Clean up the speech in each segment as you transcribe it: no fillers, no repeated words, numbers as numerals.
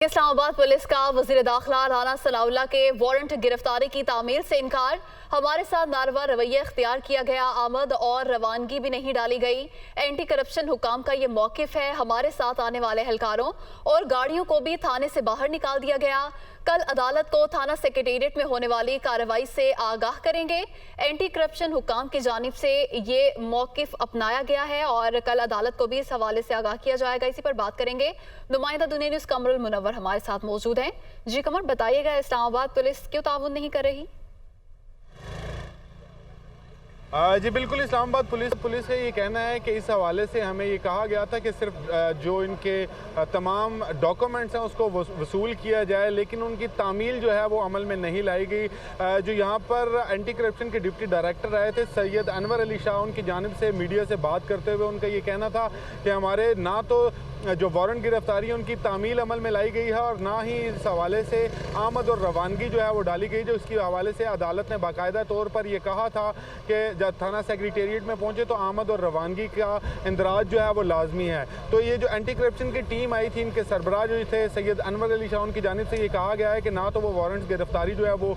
Islamabad police का वजीर दाखिला राना सनाउल्लाह के वारंट गिरफ्तारी की तामील से इनकार। हमारे साथ नारवा रवैया इख्तियार किया गया, आमद और रवानगी भी नहीं डाली गई। एंटी करप्शन हुकाम का ये मौकिफ है। हमारे साथ आने वाले एहलकारों और गाड़ियों को भी थाने से बाहर निकाल दिया गया। कल अदालत को थाना सेक्रेटेरिएट में होने वाली कार्रवाई से आगाह करेंगे। एंटी करप्शन हुकाम की जानिब से ये मौकिफ अपनाया गया है और कल अदालत को भी इस हवाले से आगाह किया जाएगा। इसी पर बात करेंगे। नुमाइंदा दुनिया न्यूज़ कमरुल मुनव्वर हमारे साथ मौजूद हैं। जी कमर, बताइएगा इस्लामाबाद पुलिस क्यों ताउन नहीं कर रही? जी बिल्कुल, इस्लामाबाद पुलिस का ये कहना है कि इस हवाले से हमें ये कहा गया था कि सिर्फ जो इनके तमाम डॉक्यूमेंट्स हैं उसको वसूल किया जाए, लेकिन उनकी तामील जो है वो अमल में नहीं लाई गई। जो यहाँ पर एंटी करप्शन के डिप्टी डायरेक्टर आए थे सैयद अनवर अली शाह, उनकी जानिब से मीडिया से बात करते हुए उनका ये कहना था कि हमारे ना तो जो वारंट गिरफ्तारी है उनकी तामील अमल में लाई गई है और ना ही इस हवाले से आमद और रवानगी जो है वो डाली गई। जो इसके हवाले से अदालत ने बाकायदा तौर पर यह कहा था कि जब थाना सेक्रेटेरिएट में पहुंचे तो आमद और रवानगी का इंदराज जो है वो लाजमी है। तो ये जो एंटी करप्शन की टीम आई थी, इनके सरबराह जो थे सैयद अनवर अली शाह, उनकी जानिब से ये कहा गया है कि ना तो वो वारंट गिरफ्तारी जो है वो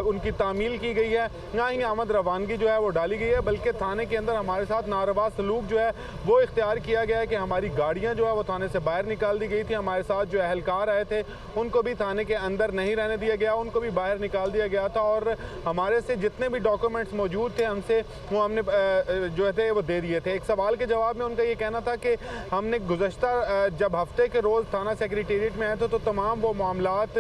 उनकी तामील की गई है, ना ही आमद रवानगी जो है वो डाली गई है, बल्कि थाने के अंदर हमारे साथ नारवा सलूक जो है वो इख्तियार किया गया है कि हमारी गाड़ियाँ जो है थाने से बाहर निकाल दी गई थी। हमारे साथ जो अहलकार आए थे उनको भी थाने के अंदर नहीं रहने दिया गया, उनको भी बाहर निकाल दिया गया था और हमारे से जितने भी डॉक्यूमेंट्स मौजूद थे हमने जो थे वो दे दिए थे। एक सवाल के जवाब में उनका ये कहना था कि हमने गुज़श्ता जब हफ्ते के रोज़ थाना सेक्रेटेरिएट में आए थे तो तमाम वो मामलात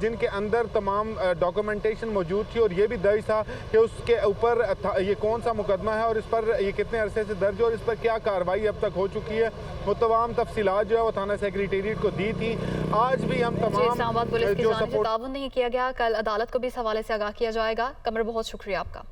जिनके अंदर तमाम डॉक्यूमेंटेशन मौजूद थी और ये भी दर्ज था कि उसके ऊपर ये कौन सा मुकदमा है और इस पर ये कितने अरसे से दर्ज है और इस पर क्या कार्रवाई अब तक हो चुकी है, वो तमाम तफसीलात जो है वो थाना सेक्रेटेरिएट को दी थी। आज भी हम तमाम इस्लामाबाद पुलिस की जानिब से ताउन नहीं किया गया। कल अदालत को भी इस हवाले से आगाह किया जाएगा। कमर, बहुत शुक्रिया आपका।